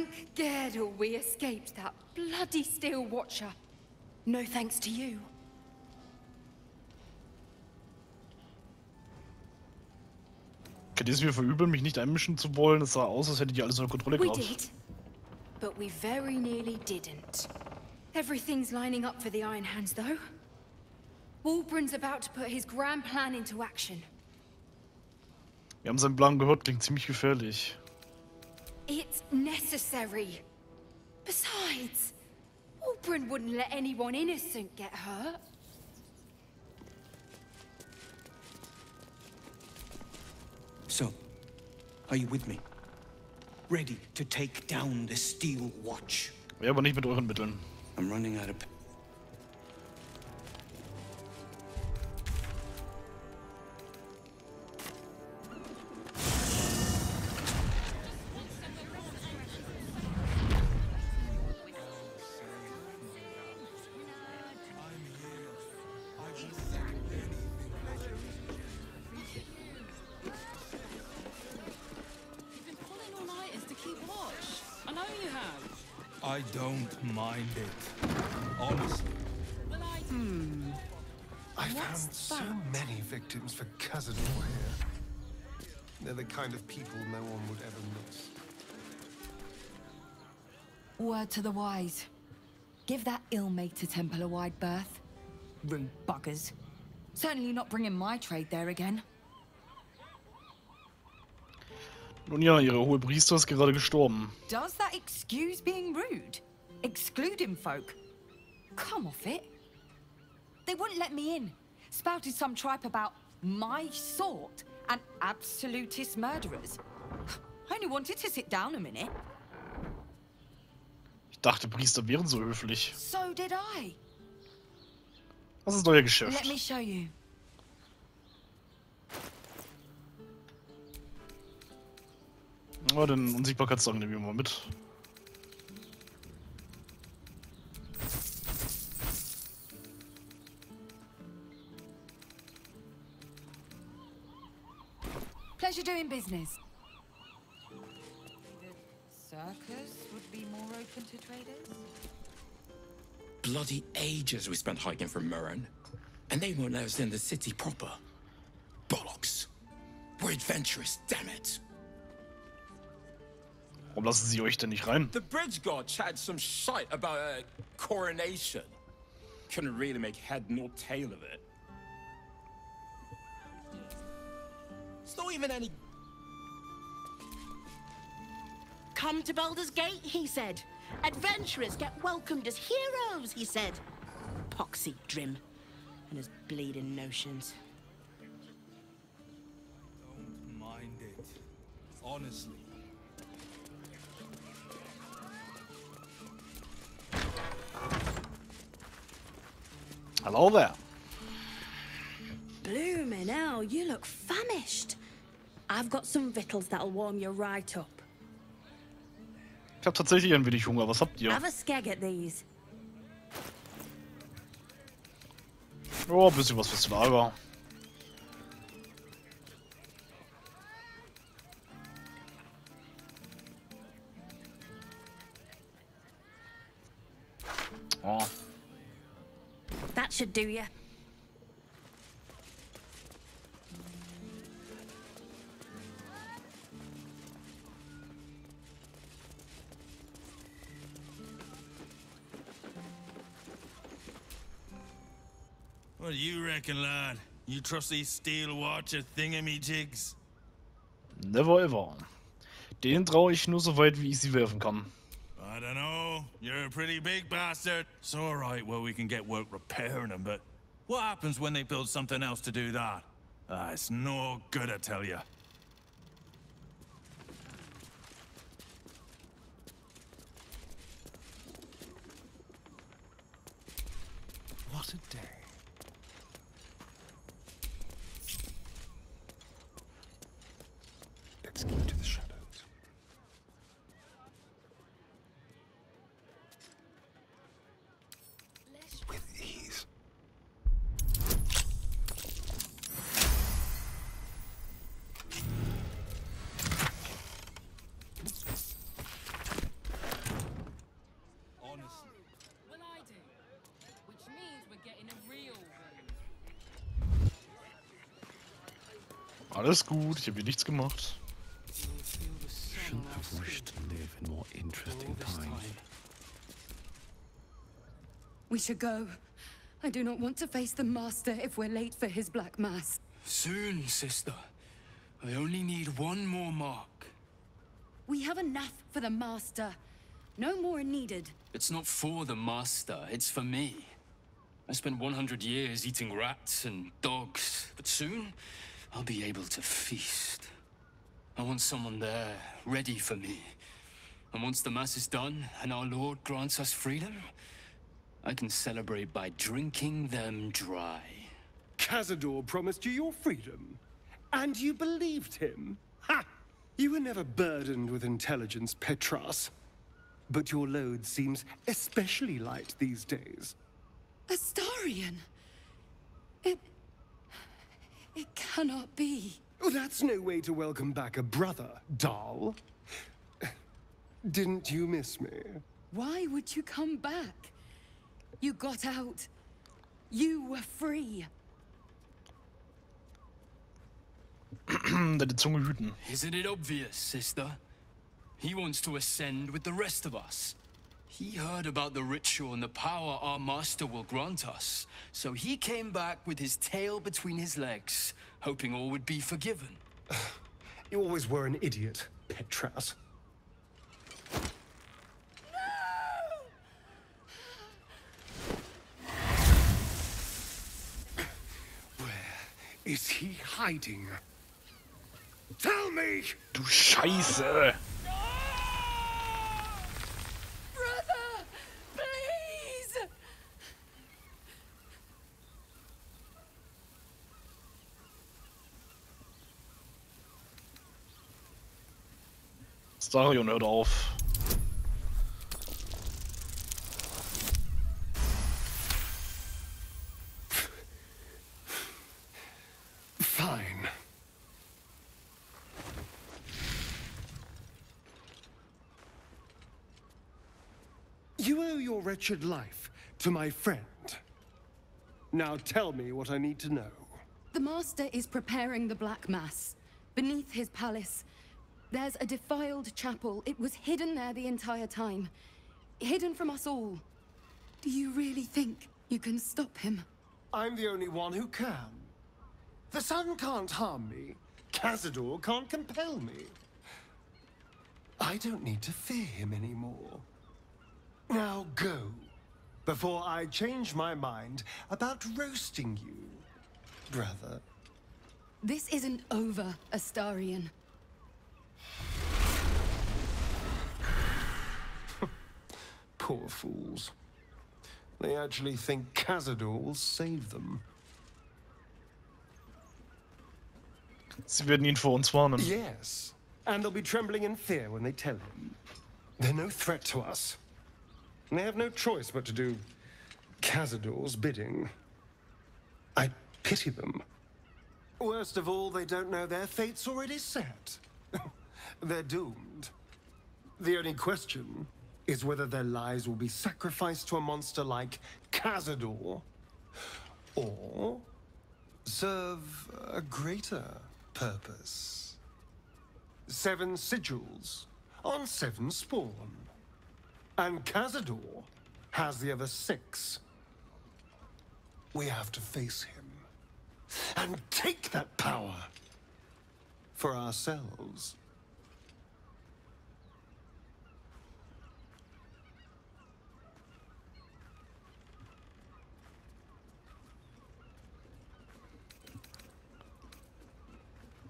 Thank Gerdle we escaped that bloody Steel Watcher. No thanks to you. Könnt ihr es mir verübeln, mich nicht einmischen zu wollen? Es sah aus, als hättet ihr alles unter Kontrolle We gehabt. did, but we very nearly didn't. Everything's lining up for the Iron Hands, though. Wulbren's about to put his grand plan into action. Wir haben seinen Plan gehört, klingt ziemlich gefährlich. It's necessary. Besides, Wulbren wouldn't let anyone innocent get hurt. So, are you with me? Ready to take down the Steel Watch? Ja, aber nicht mit euren Mitteln. I'm running out of... I don't mind it. Honestly. I found so many victims for Khazad here. They're the kind of people no one would ever miss. Word to the wise. Give that ill-mated temple a wide berth. Rude buggers. Certainly not bringing my trade there again. Nun ja, ihre hohe Priester ist gerade gestorben. Does that excuse being rude? Excluding folk? Come off it. They wouldn't let me in. Spouted some tripe about my sort and absolutist murderers. I only wanted to sit down a minute. Ich dachte, Priester wären so höflich. So did I. Was ist euer Geschäft? Let me show you. Ja, den Unsichtbarkeitszauber nehmen wir mal mit. Pleasure doing business. The circus would be more open to traders? Bloody ages we spent hiking from Murren. And they won't let us in the city proper. Bollocks. We're adventurous, damn it. Warum lassen sie euch denn nicht rein? The bridge god chatted some shite about a coronation. Couldn't really make head nor tail of it. It's not even any... Come to Baldur's Gate, he said. Adventurers get welcomed as heroes, he said. Poxy Drim and his bleeding notions. Don't mind it. Honestly. Hello there. Bloomin' hell, you look famished. I've got some victuals that'll warm you right up. Ich habe tatsächlich ein wenig Hunger. Was habt ihr? Have a skeg at these. Oh, ein bisschen was fürs Lager. Oh. That should do you. What do you reckon, lad? You trust these Steel Watcher thingamajigs? Never ever. Den traue ich nur so weit, wie ich sie werfen kann. I don't know. You're a pretty big bastard. It's all right, well, we can get work repairing them, but what happens when they build something else to do that? It's no good, I tell you. What a day. Let's keep to the shadows. With ease. Alles gut, ich habe hier nichts gemacht. Shouldn't have wished to live in more interesting times. We should go. I do not want to face the Master if we're late for his Black Mass. Soon, sister. I only need one more mark. We have enough for the Master. No more are needed. It's not for the Master, it's for me. I spent 100 years eating rats and dogs, but soon I'll be able to feast. I want someone there, ready for me. And once the Mass is done, and our Lord grants us freedom, I can celebrate by drinking them dry. Cazador promised you your freedom, and you believed him? Ha! You were never burdened with intelligence, Petras. But your load seems especially light these days. Astarion! It cannot be. Oh, that's no way to welcome back a brother, doll. Didn't you miss me? Why would you come back? You got out. You were free. Deine Zunge hüten. Isn't it obvious, sister? He wants to ascend with the rest of us. He heard about the ritual and the power our master will grant us. So he came back with his tail between his legs, hoping all would be forgiven. You always were an idiot, Petras. Where is he hiding? Tell me! Du Scheiße! Brother! Please! Astarion, hört auf. Fine. You owe your wretched life to my friend. Now tell me what I need to know. The Master is preparing the Black Mass. Beneath his palace, there's a defiled chapel. It was hidden there the entire time. Hidden from us all. Do you really think you can stop him? I'm the only one who can. The sun can't harm me. Cazador can't compel me. I don't need to fear him anymore. Now go, before I change my mind about roasting you, brother. This isn't over, Astarion. Poor fools. They actually think Cazador will save them. Sie werden ihn vor uns warnen. Yes, and they'll be trembling in fear when they tell him. They're no threat to us. And they have no choice but to do Cazador's bidding. I pity them. Worst of all, they don't know their fate's already set. They're doomed. The only question is whether their lives will be sacrificed to a monster like Cazador, or serve a greater purpose. 7 sigils on 7 spawn. And Cazador has the other 6. We have to face him and take that power for ourselves.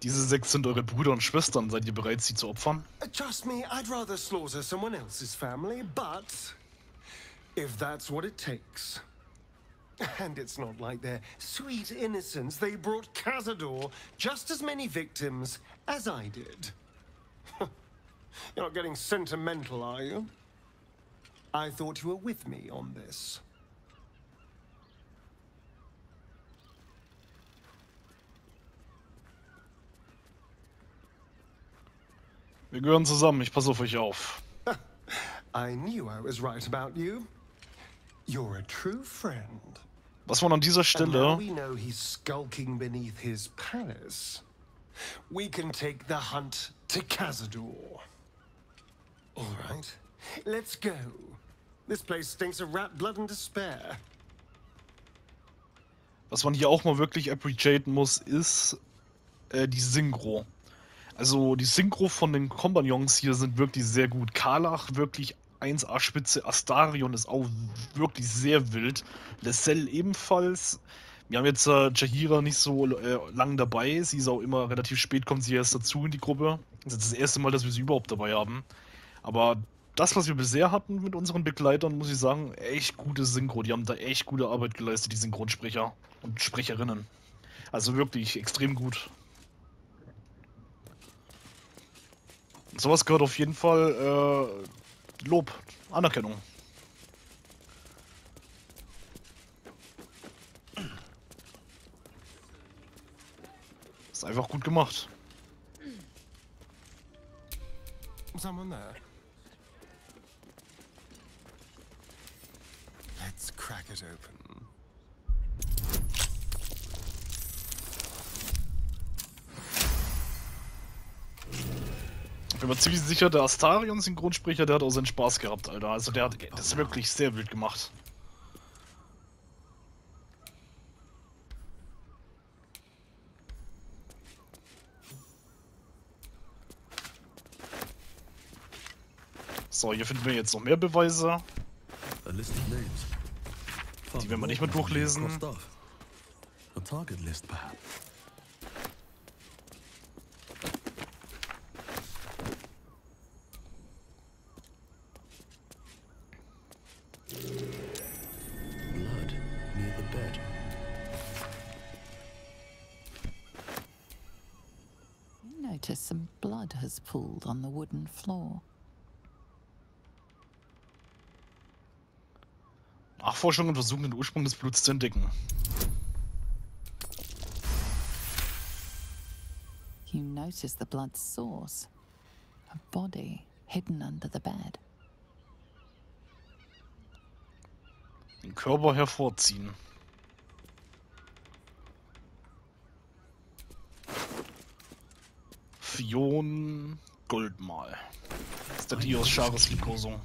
Diese 6 sind eure Brüder und Schwestern. Seid ihr bereit, sie zu opfern? Trust me, I'd rather slaughter someone else's family, but if that's what it takes. And it's not like their sweet innocence. They brought Cazador just as many victims as I did. You're not getting sentimental, are you? I thought you were with me on this. Wir gehören zusammen, ich passe auf euch auf. I knew I was right about you. You're a true friend. Was man an dieser And now Stelle... we know he's skulking beneath his palace. we can take the hunt to Cazador. All right, let's go. This place stinks of rat blood and despair. Was man hier auch mal wirklich appreciaten muss, ist die Synchro. Also die Synchro von den Kompagnons hier sind wirklich sehr gut. Karlach wirklich 1A-Spitze, Astarion ist auch wirklich sehr wild. Lecelle ebenfalls. Wir haben jetzt Jaheira nicht so lang dabei. Sie ist auch immer relativ spät, kommt sie erst dazu in die Gruppe. Das ist das erste Mal, dass wir sie überhaupt dabei haben. Aber das, was wir bisher hatten mit unseren Begleitern, muss ich sagen, echt gute Synchro. Die haben da echt gute Arbeit geleistet, die Synchronsprecher und Sprecherinnen. Also wirklich extrem gut. Sowas gehört auf jeden Fall Lob, Anerkennung. Ist einfach gut gemacht. Someone there? Let's crack it open. Ich bin mir ziemlich sicher, der Astarion-Synchronsprecher, der hat auch seinen Spaß gehabt, Alter. Also der hat das wirklich sehr wild gemacht. So, hier finden wir jetzt noch mehr Beweise. Die werden wir nicht mehr durchlesen. A target list, perhaps. Blood near the bed. You notice some blood has pooled on the wooden floor. Nachforschungen versuchen den Ursprung des Bluts zu entdecken. You notice the blood's source. A body hidden under the bed. Den Körper hervorziehen. Fion Goldmal. Das ist der Dios Charis Liebkosung.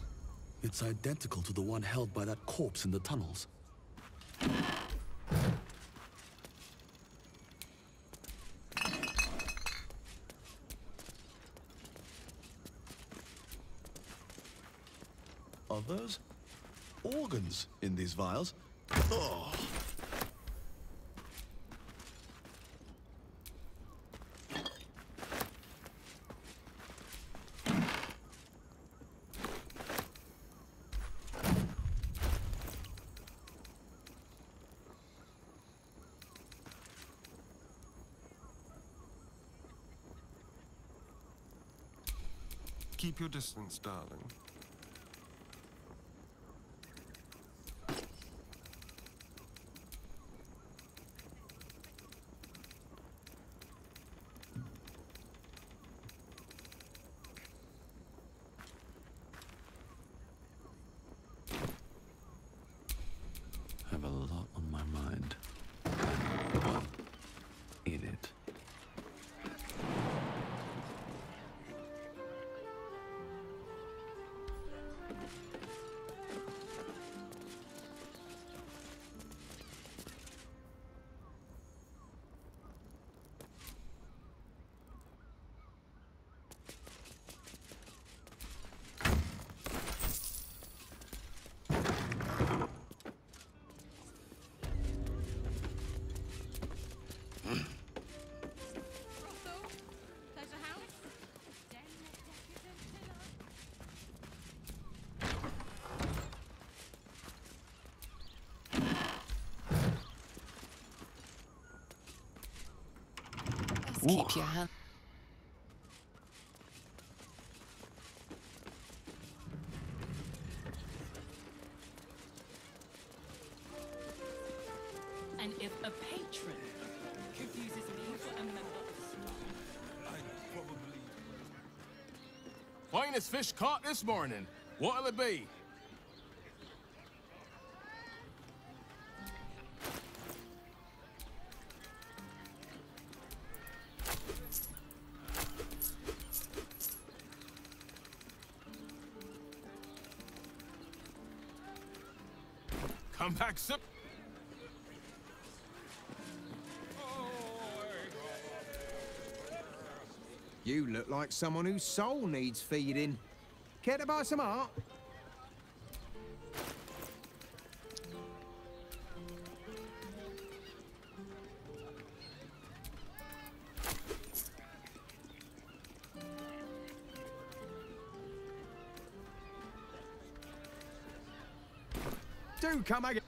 It's identical to the one held by that corpse in the tunnels. Are those organs in these vials? Oh. Keep your distance, darling. I have a lot on my mind. One in it. Keep your hand. And if a patron confuses me for a member of I'd probably... Finest fish caught this morning. What'll it be? Come back soon. You look like someone whose soul needs feeding. Care to buy some art? Do come again.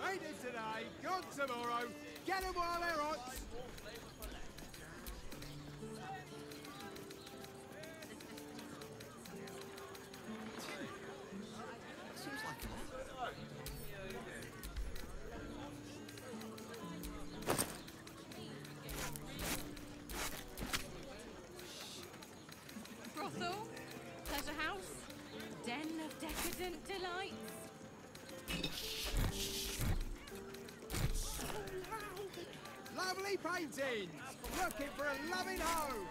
Raided today, gone tomorrow. Get them while they're hot. Brothel, pleasure house, den of decadent delights. Lovely paintings. Looking for a loving home.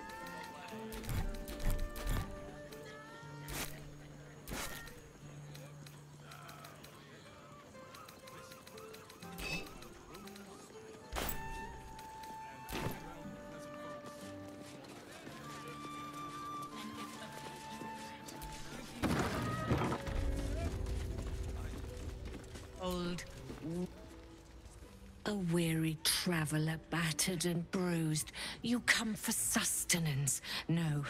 A weary traveller, battered and bruised. You come for sustenance, no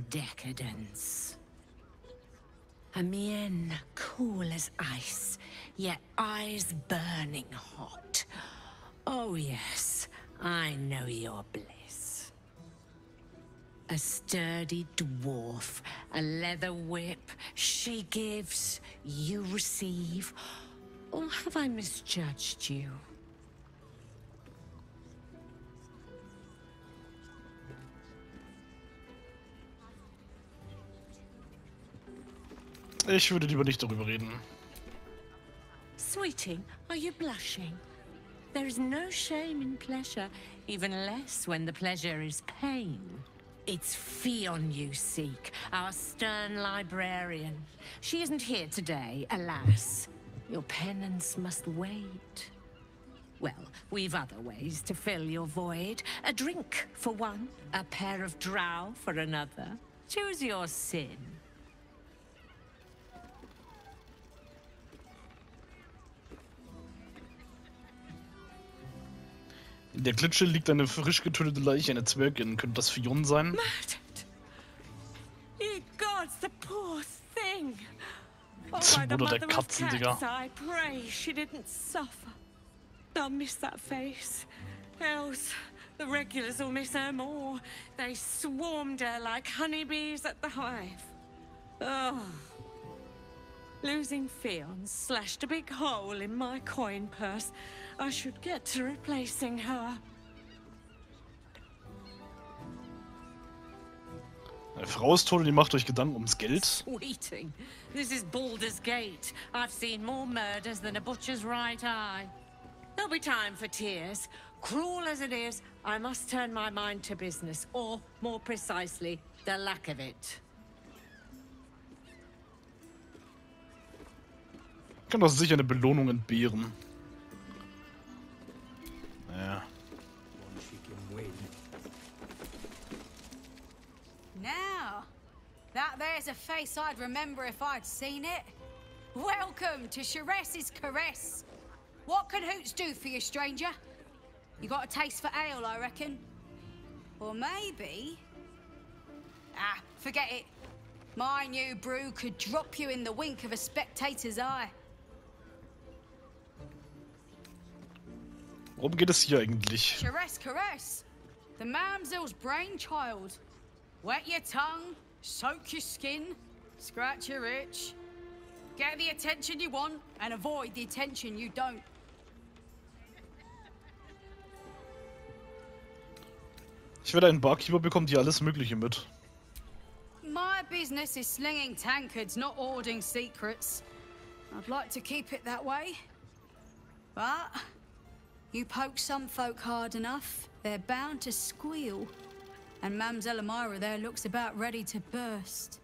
decadence. A mien cool as ice, yet eyes burning hot. Oh yes, I know your bliss. A sturdy dwarf, a leather whip, she gives, you receive. Or have I misjudged you? Ich würde lieber nicht darüber reden. Sweeting, are you blushing? There is no shame in pleasure, even less when the pleasure is pain. It's Fionn you seek, our stern librarian. She isn't here today, alas. Your penance must wait. Well, we've other ways to fill your void. A drink for one, a pair of drow for another. Choose your sin. In der Klitsche liegt eine frisch getötete Leiche einer Zwergin. Könnte das Fionn sein? Murdered! Ye gods, the poor thing! Das by the Bruder der mother of Katzen, Digga. cats, I pray she didn't suffer. They'll miss that face. Else, the regulars will miss her more. They swarmed her like honeybees at the hive. Oh. Losing Fionn slashed a big hole in my coin purse. I should get to replacing her. Eine Frau ist tot und die macht euch Gedanken ums Geld. Sweeting. This is Baldur's Gate. I've seen more murders than a butcher's right eye. There'll be time for tears. Cruel as it is, I must turn my mind to business, or, more precisely, the lack of it. Ich kann doch sicher eine Belohnung entbehren. Ja. Now, that there's a face I'd remember if I'd seen it. Welcome to Sharess's Caress. What can Hoots do for you, stranger? You got a taste for ale, I reckon? Or maybe... Ah, forget it. My new brew could drop you in the wink of a spectator's eye. Worum geht es hier eigentlich? Sharess Caress, the mamsel's brainchild. Wet your tongue, soak your skin, scratch your itch. Get the attention you want and avoid the attention you don't. Ich werde einen Barkeeper bekommen, die alles Mögliche mit. My business is slinging tankards, not hoarding secrets. I'd like to keep it that way. But you poke some folk hard enough, they're bound to squeal. And Mamselle Amira there looks about ready to burst.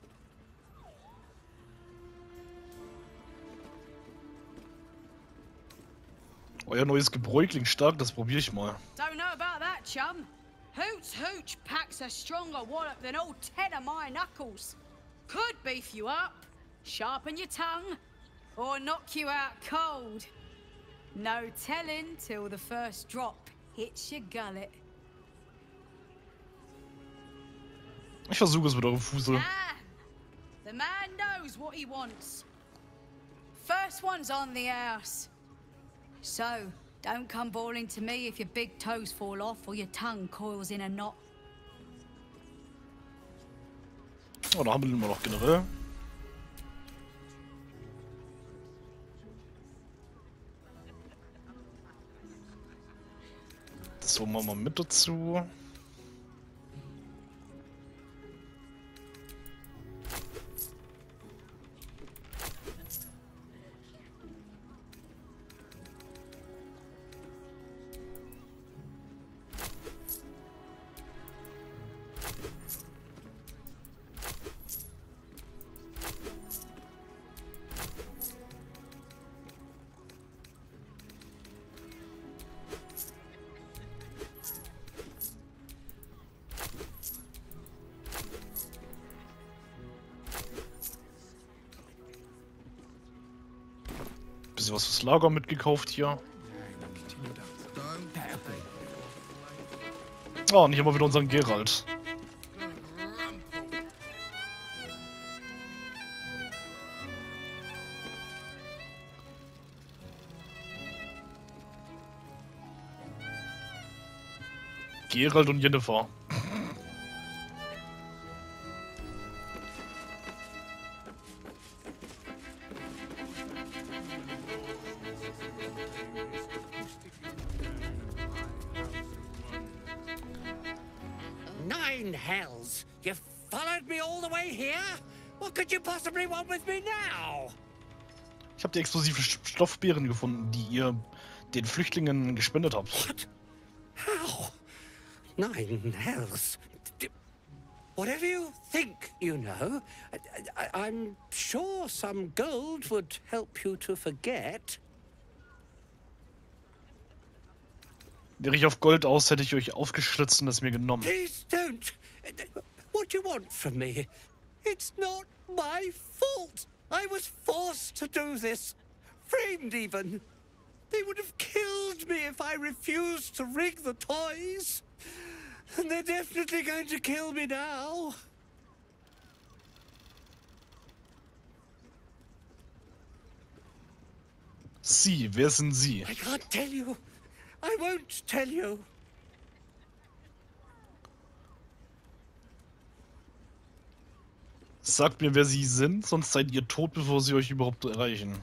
Euer neues Gebräu klingt stark, das probiere ich mal. Don't know about that, chum. Hoots Hooch packs a stronger wallop than all 10 of my knuckles. Could beef you up, sharpen your tongue, or knock you out cold. No telling till the first drop hits your gullet. Ich versuche es mit eurem Fusel. Ah, the man knows what he wants. First one's on the house. So, don't come bawling to me if your big toes fall off or your tongue coils in a knot. Oh, da haben wir ihn immer noch generell. So, machen wir mit dazu. Bisschen was fürs Lager mitgekauft hier. Oh, nicht immer wieder unseren Geralt. Geralt und Yennefer. Nine hells! You followed me all the way here? What could you possibly want with me now? Ich habe die explosiven Stoffbeeren gefunden, die ihr den Flüchtlingen gespendet habt. What? How? Nine hells? Whatever you think, you know. I'm sure some gold would help you to forget. Wäre ich auf Gold aus, hätte ich euch aufgeschlitzt und es mir genommen. Please don't. What do you want from me? It's not my fault. I was forced to do this. Framed even. They would have killed me if I refused to rig the toys. And they're definitely going to kill me now. Sie, wer sind Sie? I can't tell you. I won't tell you. Sagt mir, wer Sie sind, sonst seid ihr tot, bevor sie euch überhaupt erreichen.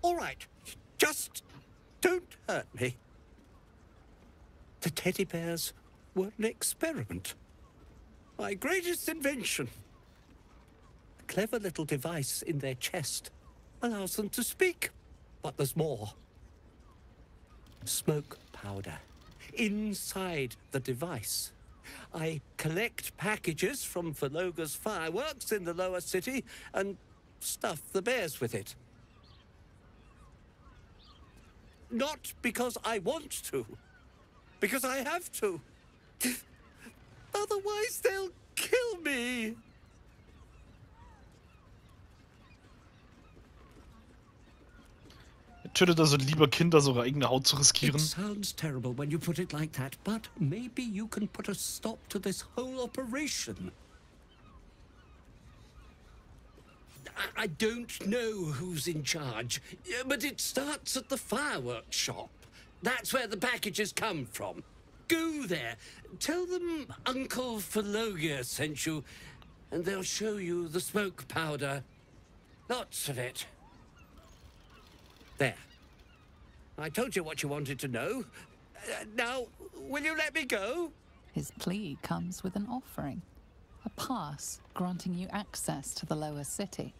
All right. Just don't hurt me. The teddy bears were an experiment. My greatest invention. A clever little device in their chest allows them to speak. But there's more. Smoke powder. Inside the device. I collect packages from Verloga's fireworks in the lower city and stuff the bears with it. Not because I want to. Because I have to. Otherwise they'll kill me. Tötet also lieber Kinder, so ihre eigene Haut zu riskieren? It sounds terrible when you put it like that, but maybe you can put a stop to this whole operation. I don't know who's in charge, but it starts at the fireworks shop. That's where the packages come from. Go there, tell them Uncle Verloga sent you, and they'll show you the smoke powder. Lots of it. There. I told you what you wanted to know. Now, will you let me go? His plea comes with an offering. A pass granting you access to the lower city.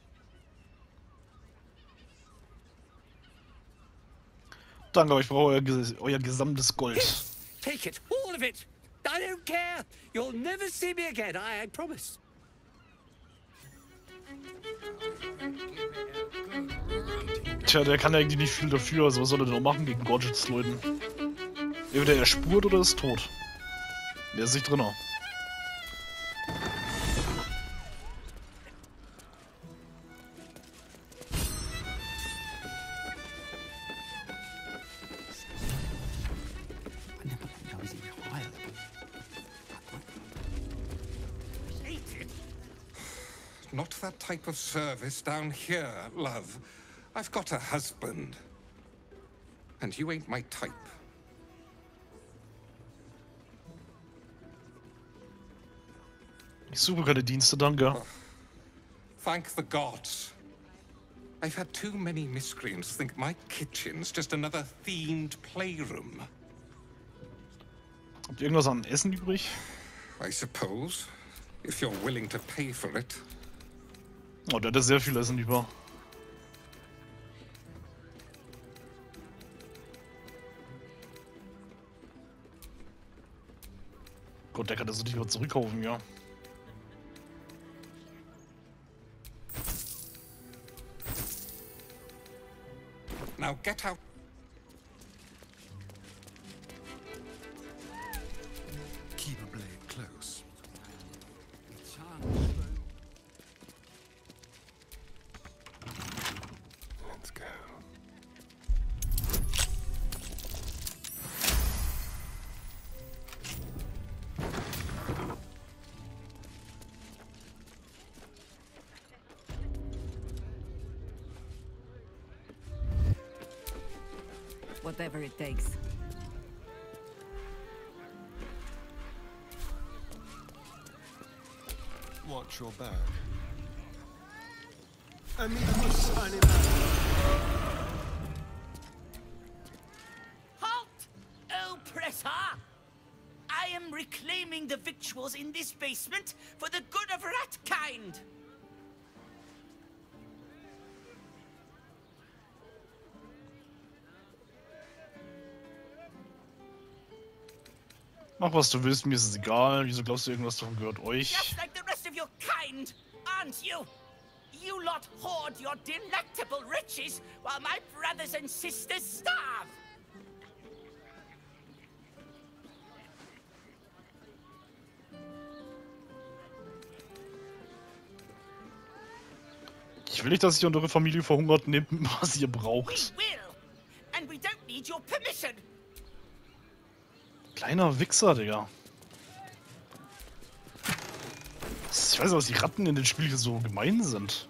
Danke, aber ich brauche euer gesamtes Gold. Take it, all of it. I don't care. You'll never see me again, I promise. Tja, der kann ja eigentlich nicht viel dafür, also was soll er denn noch machen gegen Gorgets Leuten? Entweder er spurt oder ist tot. Der ist nicht drin. Not that type of service down here, love. I've got a husband. And you ain't my type. Ich suche keine Dienste, danke. Thank the gods. I've had too many miscreants think my kitchen's just another themed playroom. Habt ihr irgendwas an Essen übrig? I suppose, if you're willing to pay for it. Oh, der hat sehr viel Essen über. Gott, der kann das nicht mehr zurückkaufen, ja. Now get out. Keep a blade close. Let's go. Whatever it takes. Watch your back. Amicus animae. Halt! Oppressor! I am reclaiming the victuals in this basement for the good of ratkind! Mach was du willst, mir ist es egal. Wieso glaubst du, irgendwas davon gehört euch? Just like the rest of your kind, aren't you? You lot hoard your delectable riches while my brothers and sisters starve! Ich will nicht, dass ihr und eure Familie verhungert. Nehmt, was ihr braucht. And we don't need your permission! Kleiner Wichser, Digga. Ich weiß nicht, was die Ratten in den Spielen so gemein sind.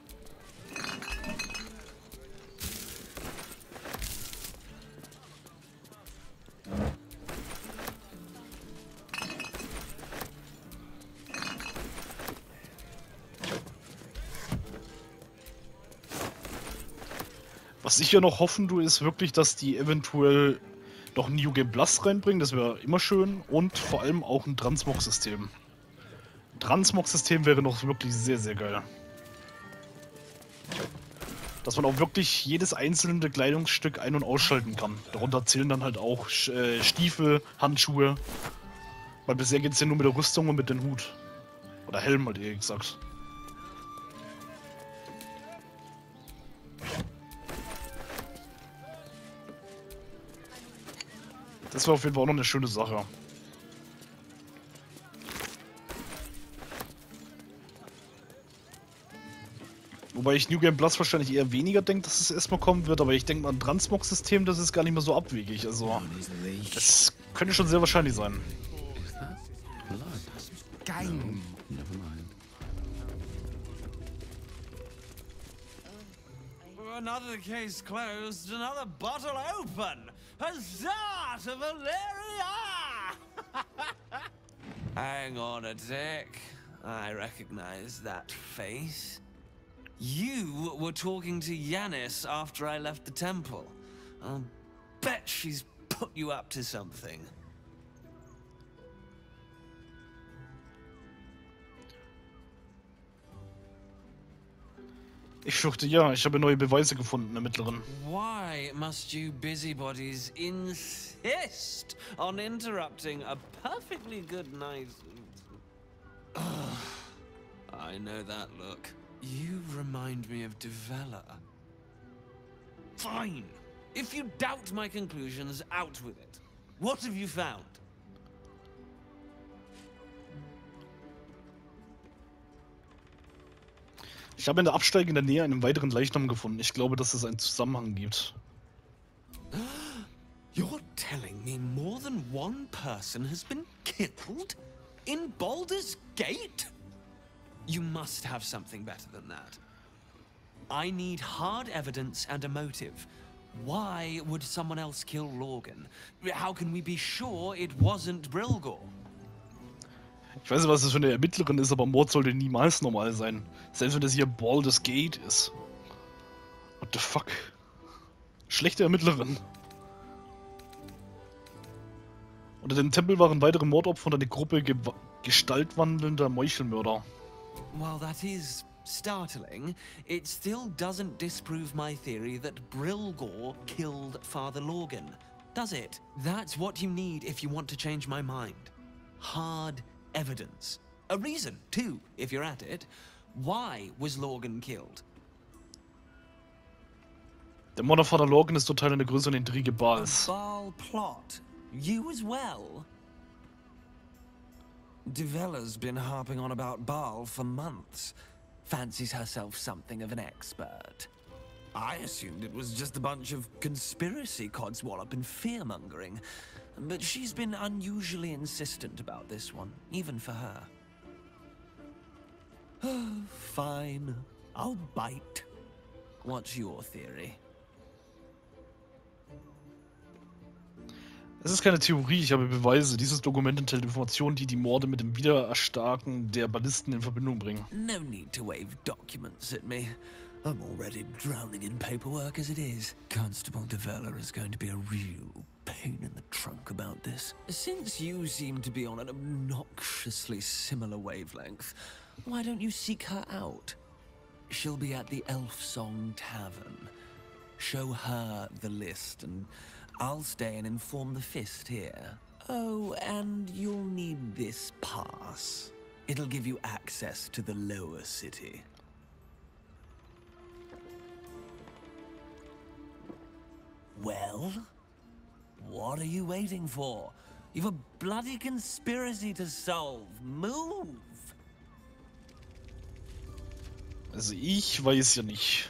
Was ich ja noch hoffen tue, ist wirklich, dass die eventuell noch ein New Game Plus reinbringen, das wäre immer schön. Und vor allem auch ein Transmog-System. Ein Transmog-System wäre noch wirklich sehr, sehr geil. Dass man auch wirklich jedes einzelne Kleidungsstück ein- und ausschalten kann. Darunter zählen dann halt auch Stiefel, Handschuhe. Weil bisher geht es ja nur mit der Rüstung und mit dem Hut. Oder Helm halt eher gesagt. Das war auf jeden Fall auch noch eine schöne Sache. Wobei ich New Game Plus wahrscheinlich eher weniger denke, dass es erstmal kommen wird, aber ich denke mal, ein Transmog-System, das ist gar nicht mehr so abwegig. Also, das könnte schon sehr wahrscheinlich sein. Geil. Another case closed, another bottle open. Huzzah to Valeria! Hang on a tick. I recognize that face. You were talking to Yanis after I left the temple. I'll bet she's put you up to something. Ich fürchte ja, ich habe neue Beweise gefunden, Ermittlerin. Why must you busybodies insist on interrupting a perfectly good night? Ugh, I know that look. You remind me of Devella. Fine. If you doubt my conclusions, out with it. What have you found? Ich habe in der Absteige in der Nähe einen weiteren Leichnam gefunden. Ich glaube, dass es einen Zusammenhang gibt. You're telling me more than one person has been killed in Baldur's Gate? You must have something better than that. I need hard evidence and a motive. Why would someone else kill Lorgan? How can we be sure it wasn't Brilgor? Ich weiß nicht, was das für eine Ermittlerin ist, aber Mord sollte niemals normal sein. Selbst wenn das hier Baldur's Gate ist. What the fuck? Schlechte Ermittlerin. Unter dem Tempel waren weitere Mordopfer und eine Gruppe gestaltwandelnder Meuchelmörder. While that is startling, it still doesn't disprove my theory that Brilgor killed Father Lorgan, does it? That's what you need if you want to change my mind. Hard evidence. A reason, too, if you're at it. Why was Lorgan killed? Der Mord auf Vater Lorgan ist Teil einer größeren Intrige Baals. A Baal plot? You as well? Devella's been harping on about Baal for months. Fancies herself something of an expert. I assumed it was just a bunch of conspiracy codswallop and fear-mongering. But she's been unusually insistent about this one, even for her. Fine, I'll bite. What's your theory? Es ist keine Theorie, ich habe Beweise. Dieses Dokument enthält Informationen, die die Morde mit dem Wiedererstarken der Ballisten in Verbindung bringen. No need to wave documents at me. I'm already drowning in paperwork as it is. Constable Devella is going to be a real pain in the trunk about this. Since you seem to be on an obnoxiously similar wavelength, why don't you seek her out? She'll be at the Elfsong Tavern. Show her the list and I'll stay and inform the Fist here. Oh, and you'll need this pass. It'll give you access to the lower city. Well? What are you waiting for? You've a bloody conspiracy to solve. Move! Also ich weiß ja nicht.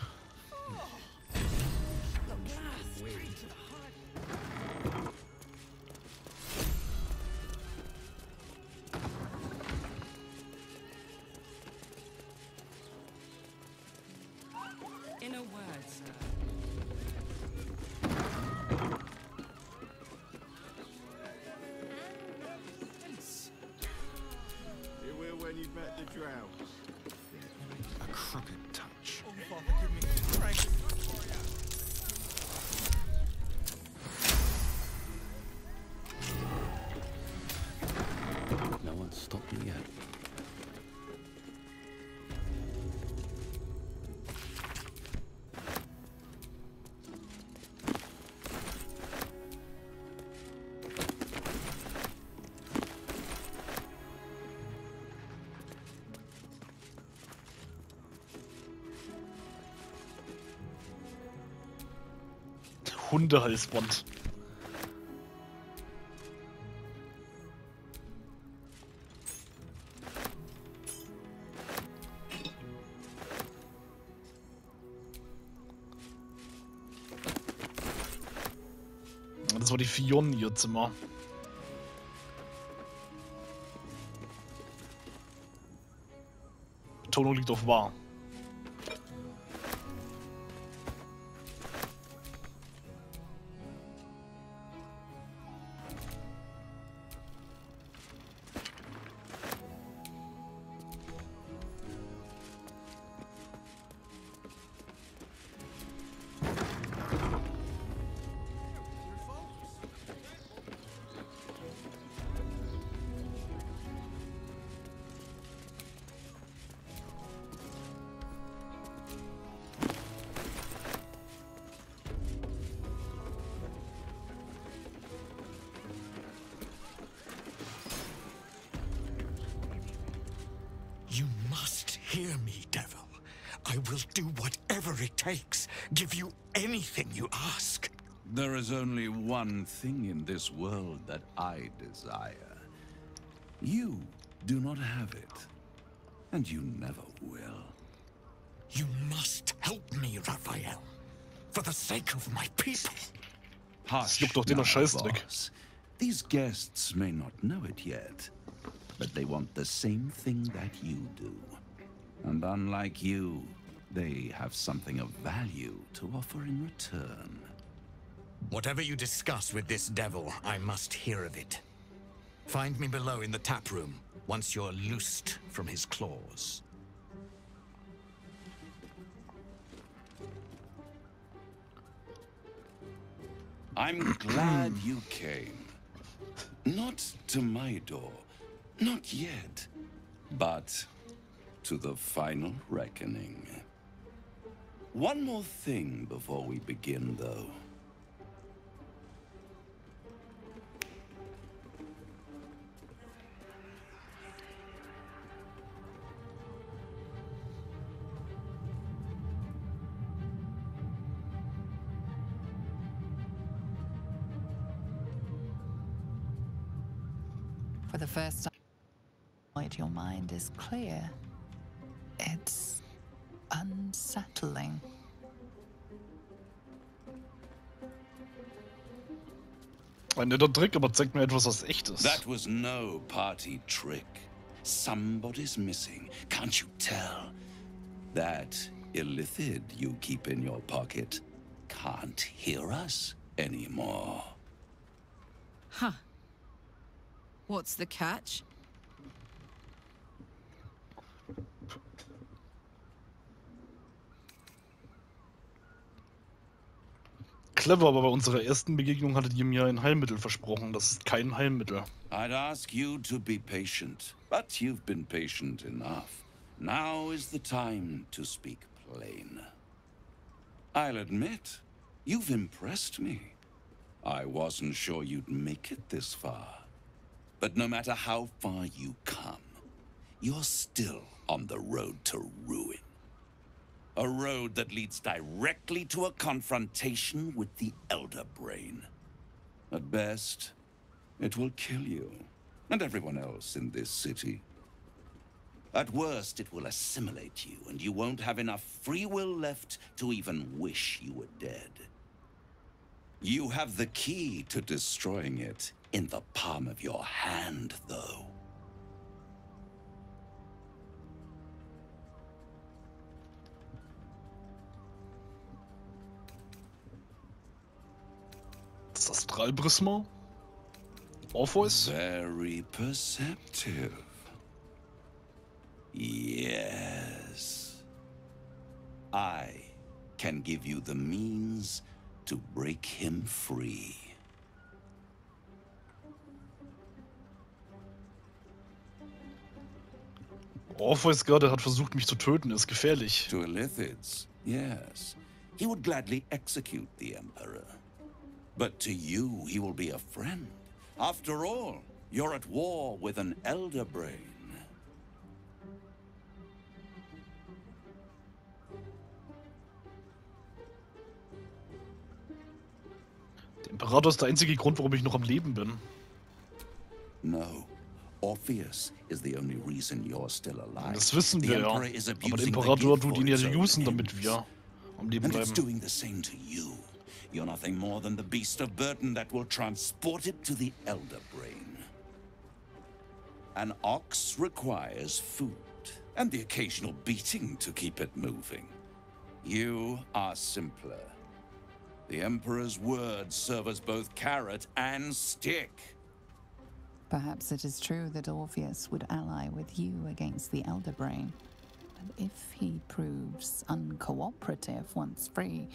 In a word, sir. You will when you've met the drow. A crooked touch. Oh, Father, give me strength. No one's stopped me yet. Hundehalsband. Das war die Fionn in ihr Zimmer. Betonung liegt auf wahr. You must hear me, devil. I will do whatever it takes. Give you anything you ask. There is only one thing in this world that I desire. You do not have it. And you never will. You must help me, Raphael. For the sake of my people. Das juckt doch den Scheißdreck. Boss. These guests may not know it yet, but they want the same thing that you do. And unlike you, they have something of value to offer in return. Whatever you discuss with this devil, I must hear of it. Find me below in the tap room, once you're loosed from his claws. I'm glad you came. Not to my door, not yet, but to the final reckoning. One more thing before we begin, though. For the first time, your mind is clear. It's unsettling. Ein netter Trick, aber zeigt mir etwas, was echt ist. That was no party trick. Somebody's missing. Can't you tell? That illithid you keep in your pocket can't hear us anymore. Huh. What's the catch? Clever, aber bei unserer ersten Begegnung hattet ihr mir ein Heilmittel versprochen. Das ist kein Heilmittel. I'd ask you to be patient, but you've been patient enough. Now is the time to speak plain. I'll admit, you've impressed me. I wasn't sure you'd make it this far. But no matter how far you come, you're still on the road to ruin. A road that leads directly to a confrontation with the Elder Brain. At best, it will kill you, and everyone else in this city. At worst, it will assimilate you, and you won't have enough free will left to even wish you were dead. You have the key to destroying it in the palm of your hand, though. Das Astralprisma? Orpheus? Very perceptive. Yes. I can give you the means to break him free. Orpheus gerade hat versucht, mich zu töten. Ist gefährlich. To Illithids, yes. He would gladly execute the Emperor. But to you, he will be a friend. After all, you're at war with an Elder Brain. Der Imperator ist der einzige Grund, warum ich noch am Leben bin. No. Orpheus is the only reason you're still alive. Das wissen wir ja. Aber der Imperator tut ihn ja usen, damit wir am Leben And it's bleiben. doing the same to you. You're nothing more than the beast of burden that will transport it to the Elder Brain. An ox requires food, and the occasional beating to keep it moving. You are simpler. The Emperor's words serve as both carrot and stick. Perhaps it is true that Orpheus would ally with you against the Elder Brain. But if he proves uncooperative once free,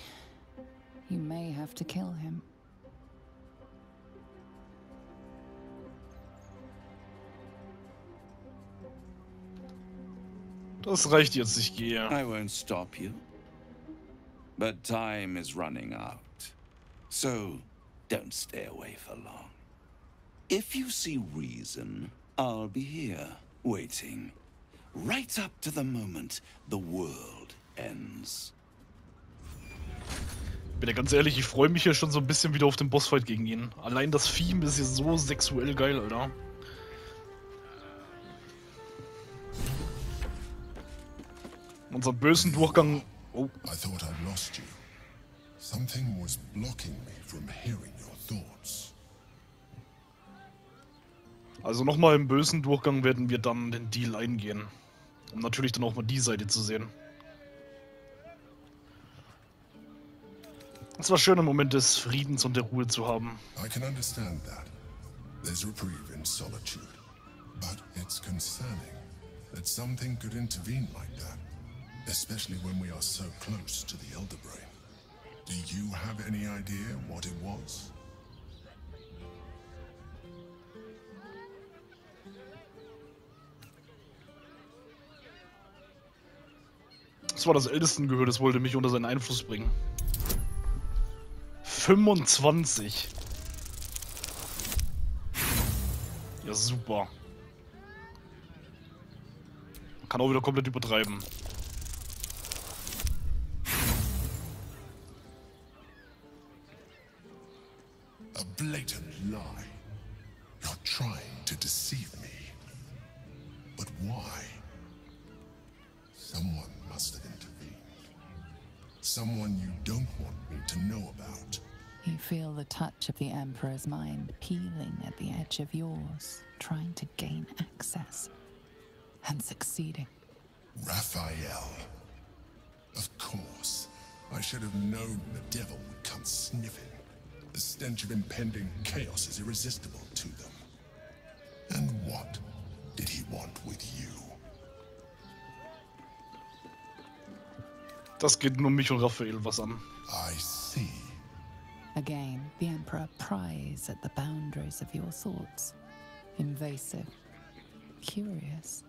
you may have to kill him. Das reicht jetzt, ich gehe. I won't stop you. But time is running out. So, don't stay away for long. If you see reason, I'll be here, waiting. right up to the moment the world ends. Bin ja ganz ehrlich, ich freue mich ja schon so ein bisschen wieder auf den Bossfight gegen ihn. Allein das Theme ist ja so sexuell geil, Alter. Unser bösen Durchgang. Oh. I thought I'd lost you. Something was blocking me from hearing your thoughts. Also nochmal im bösen Durchgang werden wir dann den Deal eingehen. Um natürlich dann auch mal die Seite zu sehen. Es war schön, einen Moment des Friedens und der Ruhe zu haben. I can understand that. There's reprieve in solitude. But it's concerning that something could intervene like that. Especially when we are so close to the Elder Brain. Do you have any idea what it was? Das war das Ältestengehör, das wollte mich unter seinen Einfluss bringen. 25. Ja, super. Kann auch wieder komplett übertreiben. A blatant lie. You're trying to deceive me. But why? Someone must have intervened. Someone you don't want me to know about. You feel the touch of the Emperor's mind peeling at the edge of yours, trying to gain access. And succeeding. Raphael. Of course. I should have known the devil would come sniffing. The stench of impending chaos is irresistible to them. And what did he want with you? Das geht nur mich und Raphael was an. I see. Again, the Emperor pries at the boundaries of your thoughts. Invasive. Curious.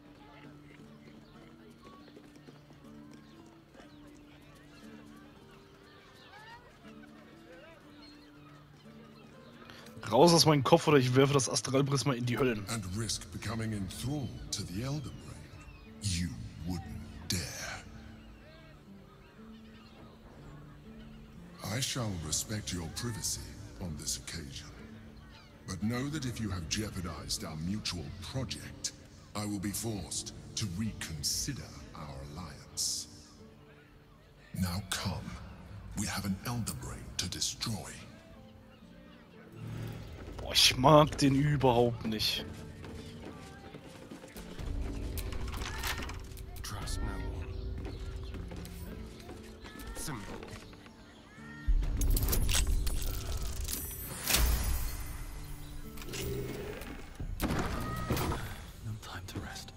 Raus aus meinem Kopf oder ich werfe das Astralprisma in die Höllen. And risk becoming enthralled to the Elder Brain. You wouldn't dare. I shall respect your privacy on this occasion. But know that if you have jeopardized our mutual project, I will be forced to reconsider our alliance. Now come. We have an Elder Brain to destroy. Boah, ich mag den überhaupt nicht. Trust no one. Simple. No time to rest.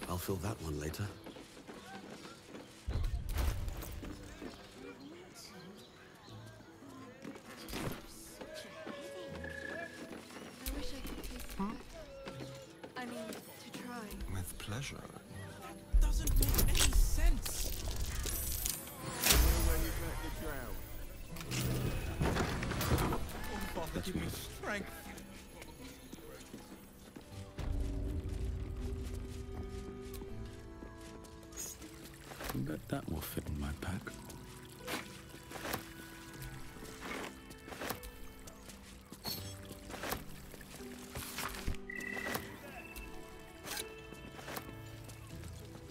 I'll fill that one later. I mean, to try. With pleasure. Doesn't make any sense. Where you met the drow. Oh, Father, give me strength. I bet that will fit in my pack.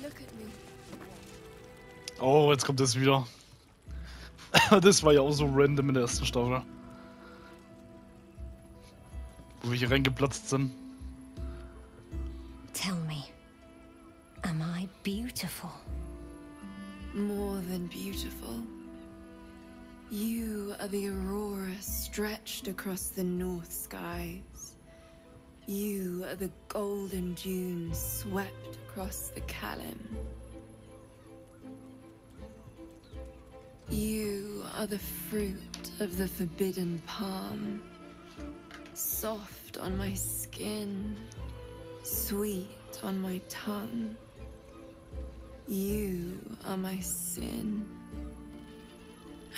Look at me. Oh, jetzt kommt das wieder. Das war ja auch so random in der ersten Staffel. Wo wir hier reingeplatzt sind. Tell me, am I beautiful? More than beautiful. You are the aurora stretched across the north skies. You are the golden dunes swept across the Kalim. You are the fruit of the forbidden palm. Soft on my skin, sweet on my tongue. You are my sin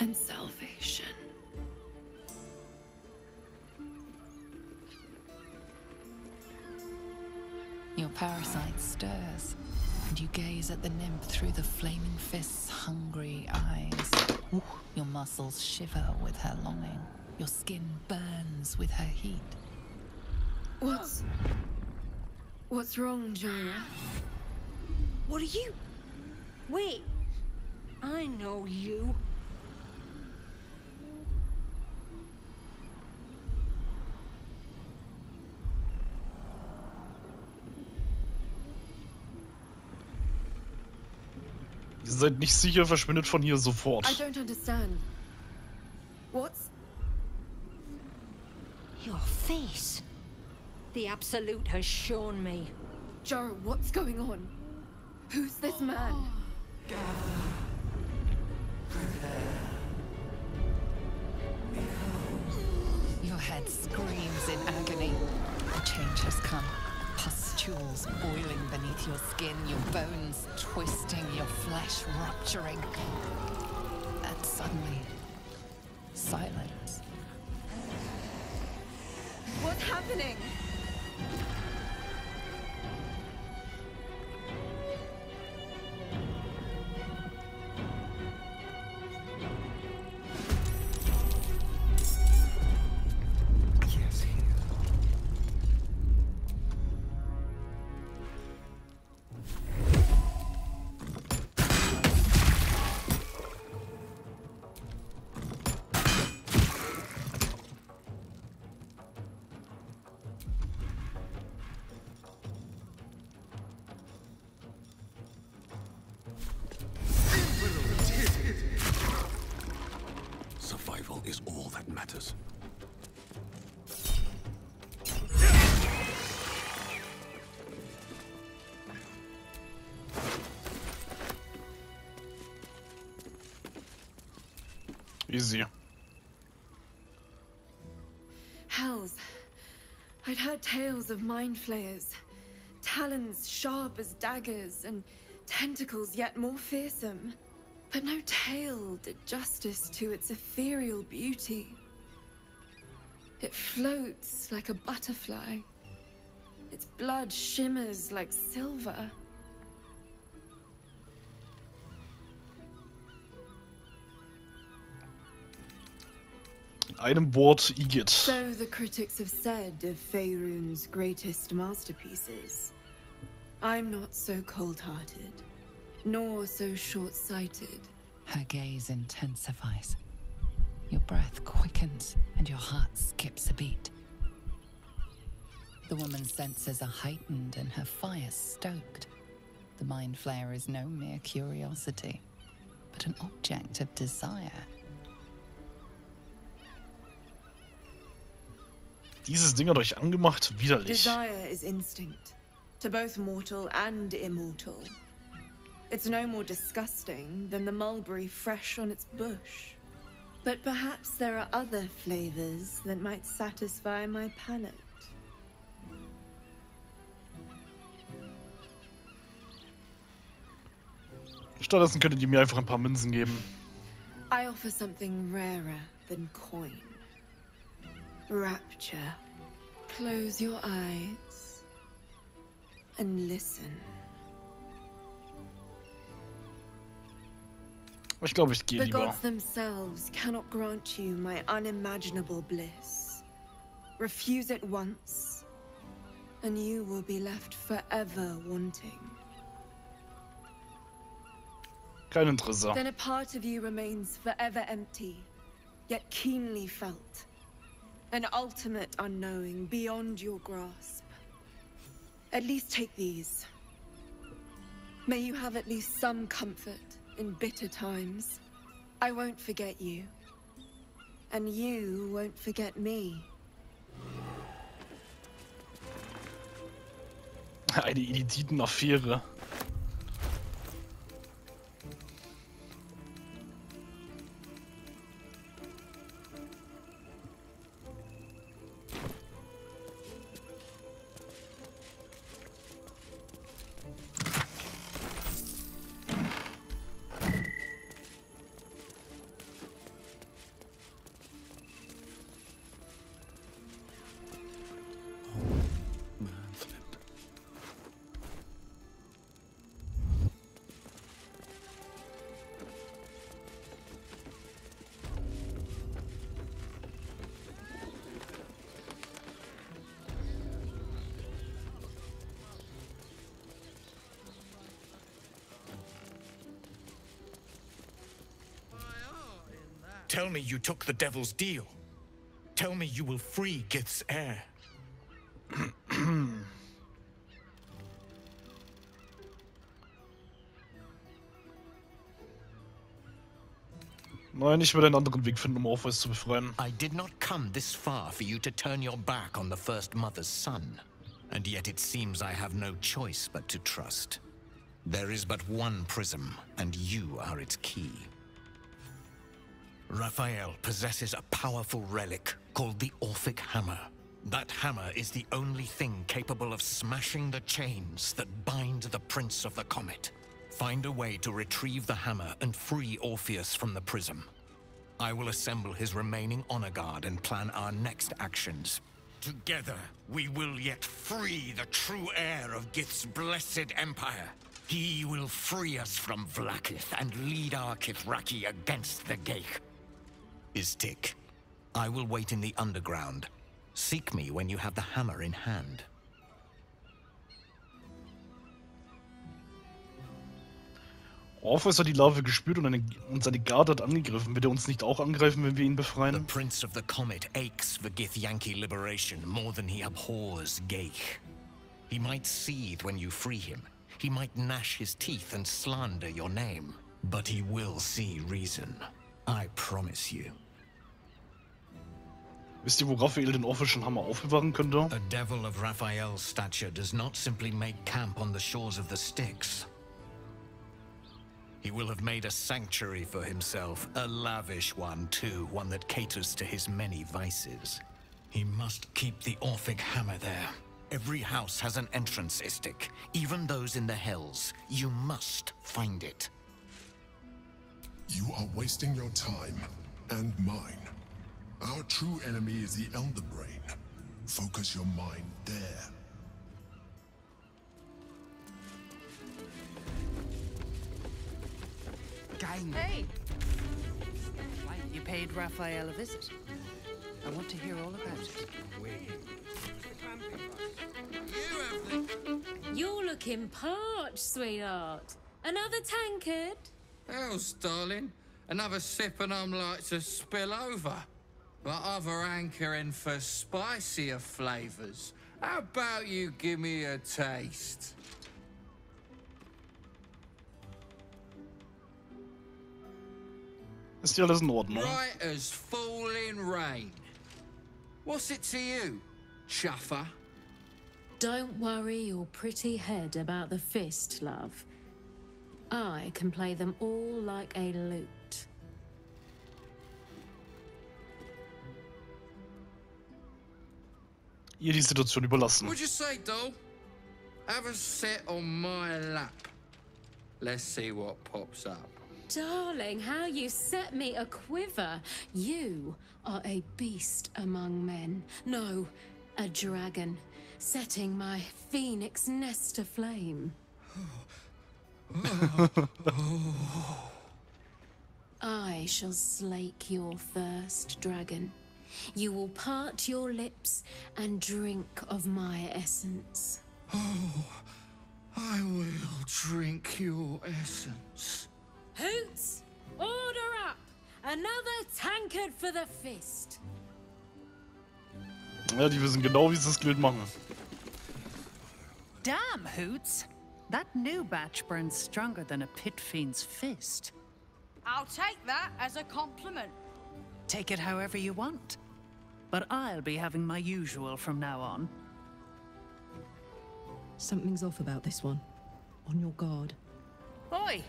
and salvation. Your parasite stirs, and you gaze at the nymph through the flaming fist's hungry eyes. Your muscles shiver with her longing. Your skin burns with her heat. What's wrong, Jara? What are you? Wait. I know you. Ihr seid nicht sicher, verschwindet von hier sofort. I don't understand. What's... Your face. The Absolute has shown me. Jara, what's going on? Who's this man? Your head screams in agony. The change has come. Pustules boiling beneath your skin, your bones twisting, your flesh rupturing. And suddenly, silence. What's happening? Survival is all that matters. Easy. Hells. I'd heard tales of mind flayers. Talons sharp as daggers and tentacles yet more fearsome. But no tale did justice to its ethereal beauty. It floats like a butterfly. Its blood shimmers like silver. In einem Wort, Igitt. So the critics have said of Faerun's greatest masterpieces. I'm not so cold-hearted, nor so short-sighted. Her gaze intensifies. Your breath quickens and your heart skips a beat. The woman's senses are heightened and her fire stoked. The Mind Flayer is no mere curiosity, but an object of desire. Dieses Ding hat euch angemacht, widerlich. Desire is instinct, to both mortal and immortal. It's no more disgusting than the mulberry fresh on its bush. But perhaps there are other flavors that might satisfy my palate. Stattdessen könntet ihr mir einfach ein paar Münzen geben. I offer something rarer than coin. Rapture. Close your eyes and listen. Ich glaube, ich gehe The lieber. gods themselves cannot grant you my unimaginable bliss. Refuse it once, and you will be left forever wanting. Kein Interesse. Then a part of you remains forever empty, yet keenly felt. An ultimate unknowing beyond your grasp. At least take these. May you have at least some comfort in bitter times. I won't forget you. And you won't forget me. Eine Idiotitenaffäre. Tell me you took the devil's deal. Tell me you will free Gith's heir. Nein, ich will einen anderen Weg finden, Orpheus zu befreien. I did not come this far for you to turn your back on the First Mother's son. And yet it seems I have no choice but to trust. There is but one prism, and you are its key. Raphael possesses a powerful relic called the Orphic Hammer. That hammer is the only thing capable of smashing the chains that bind the Prince of the Comet. Find a way to retrieve the hammer and free Orpheus from the prism. I will assemble his remaining honor guard and plan our next actions. Together, we will yet free the true heir of Gith's blessed empire. He will free us from Vlaakith and lead our Kithraki against the Geich. Istik, I will wait in the underground. Seek me when you have the hammer in hand. Orpheus hat die Larve gespürt und seine Garde hat angegriffen. Wird er uns nicht auch angreifen, wenn wir ihn befreien? The Prince of the Comet aches for Githyanki liberation more than he abhors Geich. He might seethe when you free him. He might gnash his teeth and slander your name. But he will see reason. I promise you. Wisst ihr, wo Raphael den Orphischen Hammer aufbewahren könnte? A devil of Raphael's stature does not simply make camp on the shores of the Styx. He will have made a sanctuary for himself, a lavish one too, one that caters to his many vices. He must keep the Orphic Hammer there. Every house has an entrance, Istik, even those in the Hells. You must find it. You are wasting your time, and mine. Our true enemy is the Elder Brain. Focus your mind there. Hey! You paid Raphael a visit. I want to hear all about it. You're looking parched, sweetheart. Another tankard? Hells, darling. Another sip and I'm like to spill over. But other hankering for spicier flavors. How about you give me a taste? Ist ja alles in Ordnung. Right as falling rain. What's it to you, chuffer? Don't worry your pretty head about the fist, love. I can play them all like a lute. Ihr die Situation überlassen. What'd you say, doll? Have a sit on my lap. Let's see what pops up. Darling, how you set me a quiver. You are a beast among men. No, a dragon, setting my phoenix nest aflame. I shall slake your thirst, dragon. You will part your lips and drink of my essence. Oh, I will drink your essence. Hoots, order up! Another tankard for the fist. Ja, die wissen genau, wie sie das Bild machen. Damn, Hoots! That new batch burns stronger than a pit fiend's fist. I'll take that as a compliment. Take it however you want. But I'll be having my usual from now on. Something's off about this one. On your guard. Oi!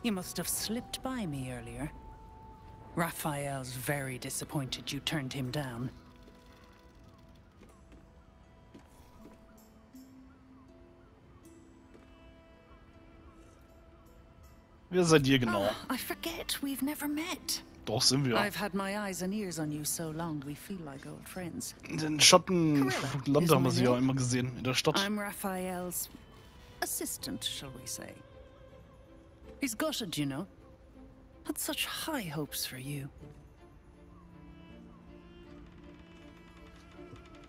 You must have slipped by me earlier. Raphael's very disappointed you turned him down. Wer seid ihr genau? I forget we've never met. Doch, sind wir. I've had my eyes and ears on you so long we feel like old friends. Den Schattenland haben wir sie ja immer gesehen, in der Stadt. I'm Raphael's assistant, shall we say. He's gutted, you know. Had such high hopes for you.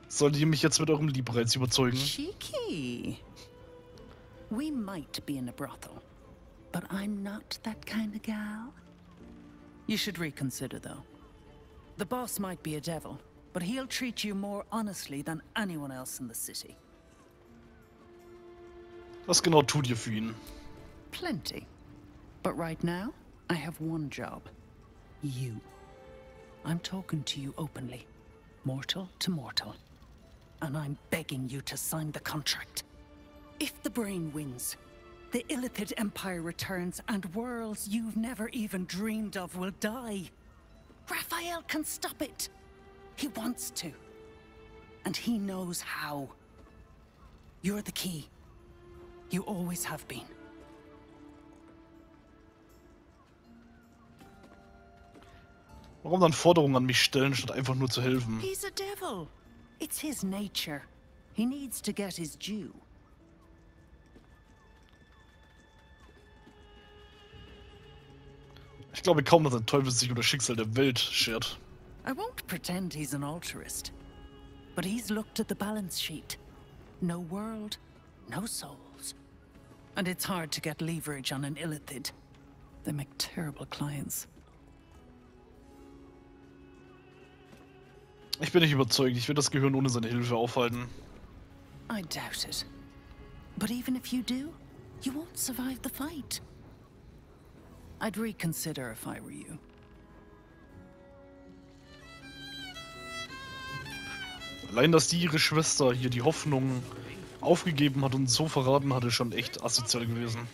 Sollt ihr mich jetzt mit eurem Liebreiz überzeugen? Cheeky. We might be in a brothel, but I'm not that kind of gal. You should reconsider, though. The boss might be a devil, but he'll treat you more honestly than anyone else in the city. Was genau tut ihr für ihn? Plenty. But right now, I have one job. You. I'm talking to you openly. Mortal to mortal. And I'm begging you to sign the contract. If the Brain wins, the Illithid Empire returns and worlds you've never even dreamed of will die. Raphael can stop it. He wants to. And he knows how. You're the key. You always have been. Warum dann Forderungen an mich stellen, statt einfach nur zu helfen? He's a devil. It's his nature. He needs to get his due. Ich glaube kaum, dass der Teufel sich um das Schicksal der Welt schert. I won't pretend he's an altruist, but he's looked at the balance sheet. No world, no souls. And it's hard to get leverage on an Illithid. They make terrible clients. Ich bin nicht überzeugt. Ich werde das Gehirn ohne seine Hilfe aufhalten. I doubt it. But even if you do, you won't survive the fight. I'd reconsider if I were you. Allein, dass die ihre Schwester hier die Hoffnung aufgegeben hat und so verraten hat, ist schon echt asozial gewesen.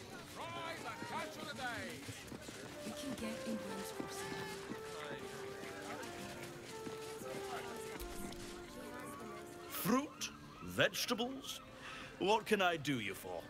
Fruit? Vegetables? What can I do you for?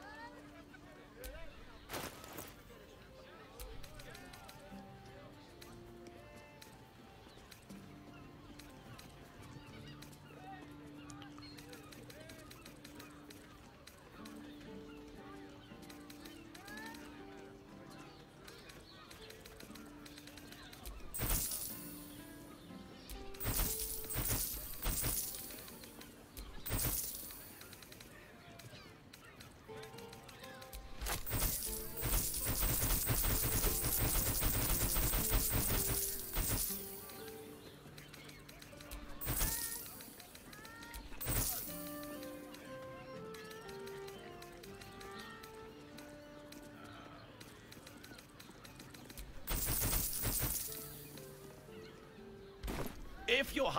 If you're...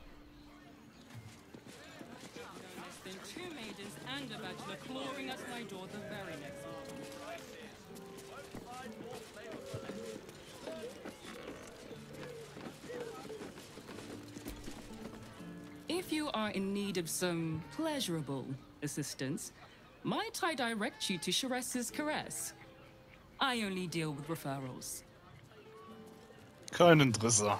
There's been 2 maidens and a bachelor clawing at my door the very next morning. If you are in need of some pleasurable assistance, might I direct you to Sharess's Caress? I only deal with referrals. Kein Interesse.